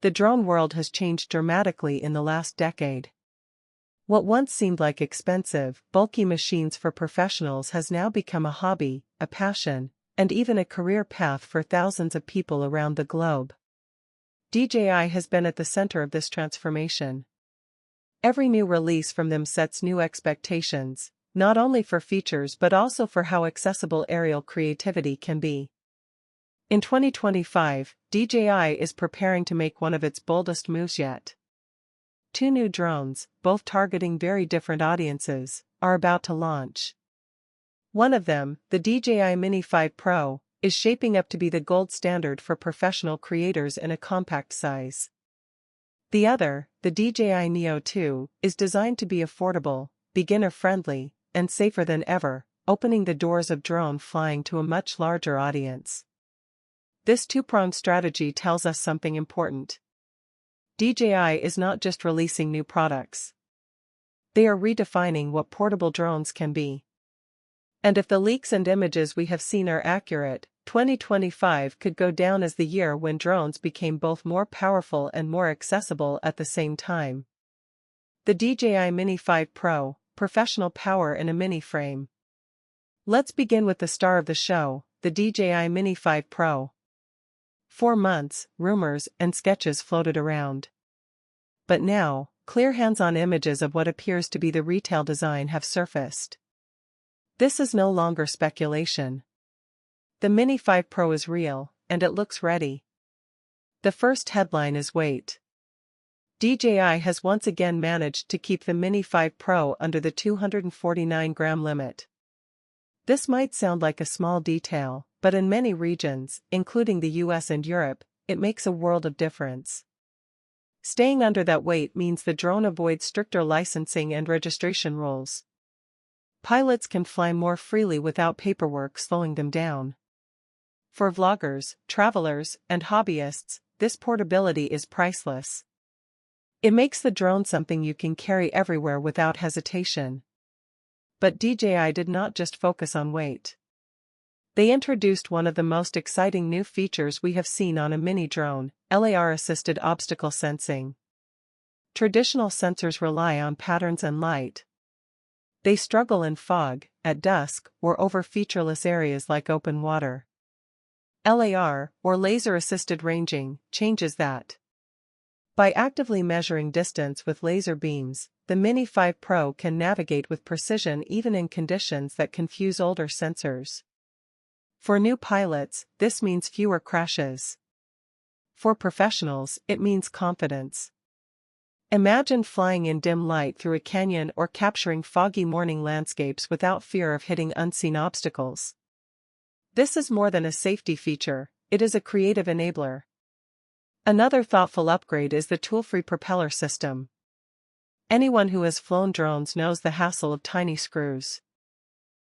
The drone world has changed dramatically in the last decade. What once seemed like expensive, bulky machines for professionals has now become a hobby, a passion, and even a career path for thousands of people around the globe. DJI has been at the center of this transformation. Every new release from them sets new expectations, not only for features but also for how accessible aerial creativity can be. In 2025, DJI is preparing to make one of its boldest moves yet. Two new drones, both targeting very different audiences, are about to launch. One of them, the DJI Mini 5 Pro, is shaping up to be the gold standard for professional creators in a compact size. The other, the DJI Neo 2, is designed to be affordable, beginner-friendly, and safer than ever, opening the doors of drone flying to a much larger audience. This two-pronged strategy tells us something important. DJI is not just releasing new products. They are redefining what portable drones can be. And if the leaks and images we have seen are accurate, 2025 could go down as the year when drones became both more powerful and more accessible at the same time. The DJI Mini 5 Pro, professional power in a mini frame. Let's begin with the star of the show, the DJI Mini 5 Pro. For months, rumors and sketches floated around. But now, clear hands-on images of what appears to be the retail design have surfaced. This is no longer speculation. The Mini 5 Pro is real, and it looks ready. The first headline is weight. DJI has once again managed to keep the Mini 5 Pro under the 249-gram limit. This might sound like a small detail, but in many regions, including the US and Europe, it makes a world of difference. Staying under that weight means the drone avoids stricter licensing and registration rules. Pilots can fly more freely without paperwork slowing them down. For vloggers, travelers, and hobbyists, this portability is priceless. It makes the drone something you can carry everywhere without hesitation. But DJI did not just focus on weight. They introduced one of the most exciting new features we have seen on a mini drone, LiDAR-assisted obstacle sensing. Traditional sensors rely on patterns and light. They struggle in fog, at dusk, or over featureless areas like open water. LiDAR, or laser-assisted ranging, changes that. By actively measuring distance with laser beams, the Mini 5 Pro can navigate with precision even in conditions that confuse older sensors. For new pilots, this means fewer crashes. For professionals, it means confidence. Imagine flying in dim light through a canyon or capturing foggy morning landscapes without fear of hitting unseen obstacles. This is more than a safety feature, it is a creative enabler. Another thoughtful upgrade is the tool-free propeller system. Anyone who has flown drones knows the hassle of tiny screws.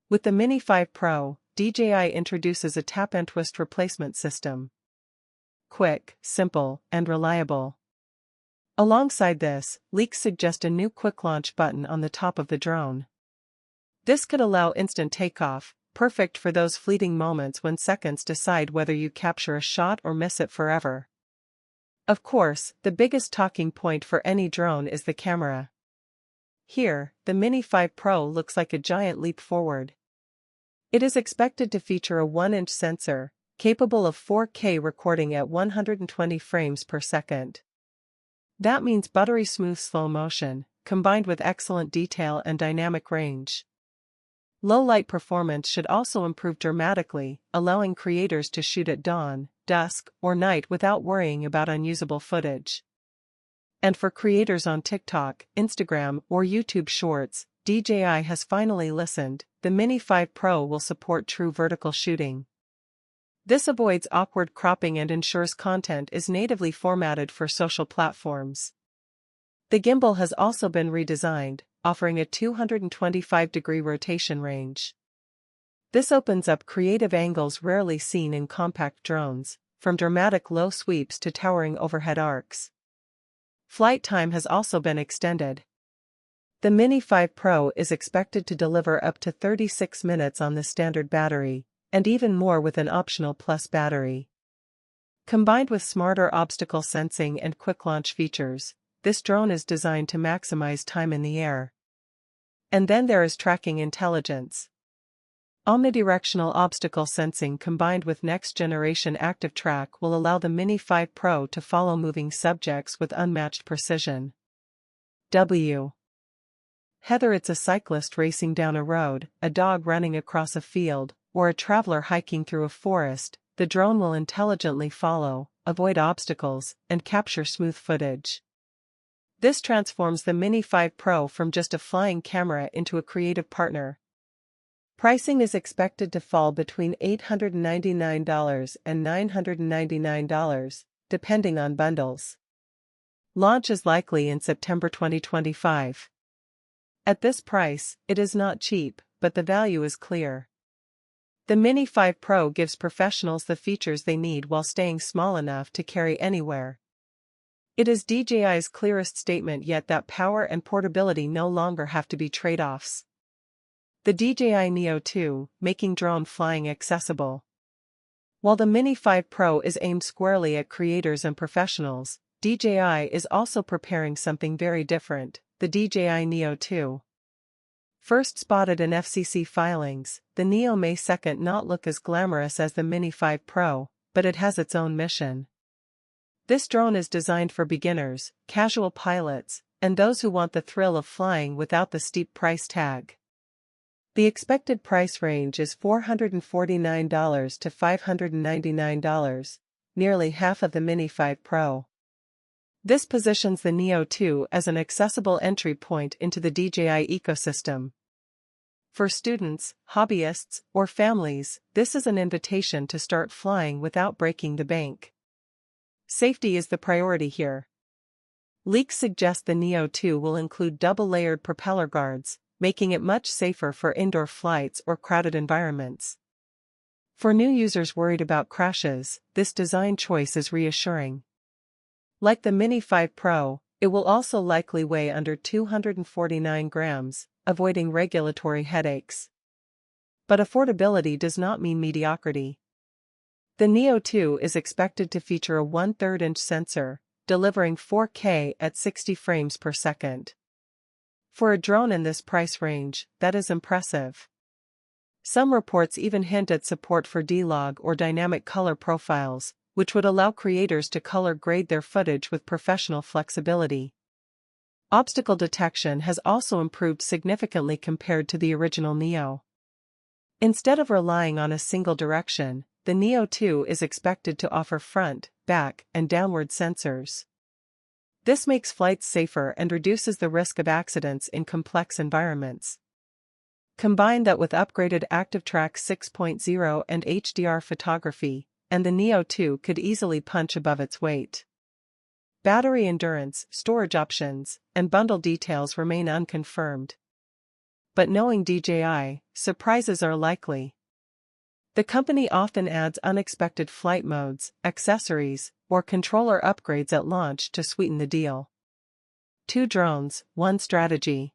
With the Mini 5 Pro, DJI introduces a tap-and-twist replacement system. Quick, simple, and reliable. Alongside this, leaks suggest a new quick launch button on the top of the drone. This could allow instant takeoff, perfect for those fleeting moments when seconds decide whether you capture a shot or miss it forever. Of course, the biggest talking point for any drone is the camera. Here, the Mini 5 Pro looks like a giant leap forward. It is expected to feature a 1-inch sensor, capable of 4K recording at 120 frames per second. That means buttery smooth slow motion, combined with excellent detail and dynamic range. Low light performance should also improve dramatically, allowing creators to shoot at dawn, dusk, or night without worrying about unusable footage. And for creators on TikTok, Instagram, or YouTube Shorts, DJI has finally listened. The Mini 5 Pro will support true vertical shooting. This avoids awkward cropping and ensures content is natively formatted for social platforms. The gimbal has also been redesigned, offering a 225-degree rotation range. This opens up creative angles rarely seen in compact drones, from dramatic low sweeps to towering overhead arcs. Flight time has also been extended. The Mini 5 Pro is expected to deliver up to 36 minutes on the standard battery, and even more with an optional Plus battery. Combined with smarter obstacle sensing and quick launch features, this drone is designed to maximize time in the air. And then there is tracking intelligence. Omnidirectional obstacle sensing combined with next-generation active track will allow the Mini 5 Pro to follow moving subjects with unmatched precision. Whether it's a cyclist racing down a road, a dog running across a field, or a traveler hiking through a forest, the drone will intelligently follow, avoid obstacles, and capture smooth footage. This transforms the Mini 5 Pro from just a flying camera into a creative partner. Pricing is expected to fall between $899 and $999, depending on bundles. Launch is likely in September 2025. At this price, it is not cheap, but the value is clear. The Mini 5 Pro gives professionals the features they need while staying small enough to carry anywhere. It is DJI's clearest statement yet that power and portability no longer have to be trade-offs. The DJI Neo 2, making drone flying accessible. While the Mini 5 Pro is aimed squarely at creators and professionals, DJI is also preparing something very different, the DJI Neo 2. First spotted in FCC filings, the Neo may not look as glamorous as the Mini 5 Pro, but it has its own mission. This drone is designed for beginners, casual pilots, and those who want the thrill of flying without the steep price tag. The expected price range is $449 to $599, nearly half of the Mini 5 Pro. This positions the Neo 2 as an accessible entry point into the DJI ecosystem. For students, hobbyists, or families, this is an invitation to start flying without breaking the bank. Safety is the priority here. Leaks suggest the Neo 2 will include double-layered propeller guards, making it much safer for indoor flights or crowded environments. For new users worried about crashes, this design choice is reassuring. Like the Mini 5 Pro, it will also likely weigh under 249 grams, avoiding regulatory headaches. But affordability does not mean mediocrity. The Neo 2 is expected to feature a 1/3-inch sensor, delivering 4K at 60 frames per second. For a drone in this price range, that is impressive. Some reports even hint at support for D-Log or dynamic color profiles, which would allow creators to color grade their footage with professional flexibility. Obstacle detection has also improved significantly compared to the original Neo. Instead of relying on a single direction, the Neo 2 is expected to offer front, back, and downward sensors. This makes flights safer and reduces the risk of accidents in complex environments. Combine that with upgraded ActiveTrack 6.0 and HDR photography, and the Neo 2 could easily punch above its weight. Battery endurance, storage options, and bundle details remain unconfirmed. But knowing DJI, surprises are likely. The company often adds unexpected flight modes, accessories, or controller upgrades at launch to sweeten the deal. 2 drones, 1 strategy.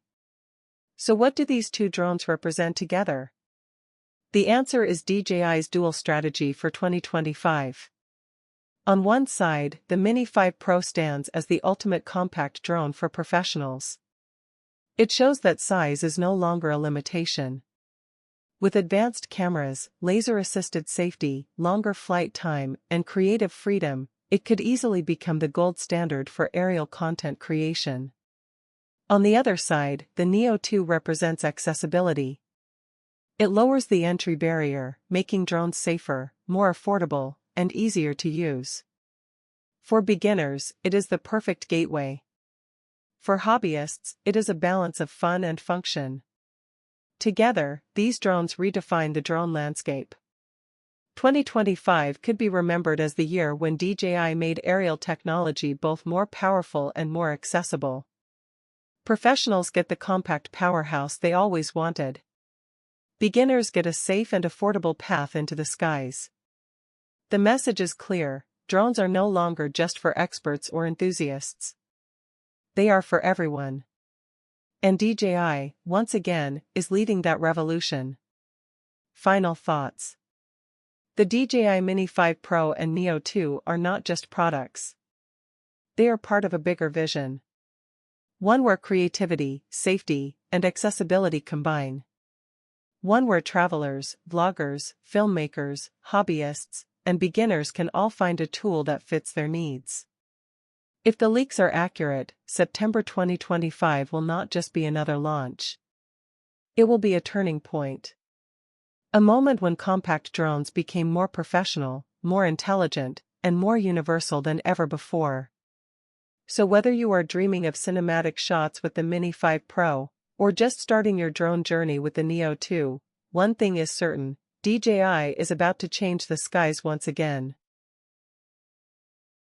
So what do these 2 drones represent together? The answer is DJI's dual strategy for 2025. On one side, the Mini 5 Pro stands as the ultimate compact drone for professionals. It shows that size is no longer a limitation. With advanced cameras, laser-assisted safety, longer flight time, and creative freedom, it could easily become the gold standard for aerial content creation. On the other side, the Neo 2 represents accessibility. It lowers the entry barrier, making drones safer, more affordable, and easier to use. For beginners, it is the perfect gateway. For hobbyists, it is a balance of fun and function. Together, these drones redefine the drone landscape. 2025 could be remembered as the year when DJI made aerial technology both more powerful and more accessible. Professionals get the compact powerhouse they always wanted. Beginners get a safe and affordable path into the skies. The message is clear: drones are no longer just for experts or enthusiasts. They are for everyone. And DJI, once again, is leading that revolution. Final thoughts. The DJI Mini 5 Pro and Neo 2 are not just products. They are part of a bigger vision. One where creativity, safety, and accessibility combine. One where travelers, vloggers, filmmakers, hobbyists, and beginners can all find a tool that fits their needs. If the leaks are accurate, September 2025 will not just be another launch. It will be a turning point. A moment when compact drones became more professional, more intelligent, and more universal than ever before. So whether you are dreaming of cinematic shots with the Mini 5 Pro, or just starting your drone journey with the Neo 2, one thing is certain: DJI is about to change the skies once again.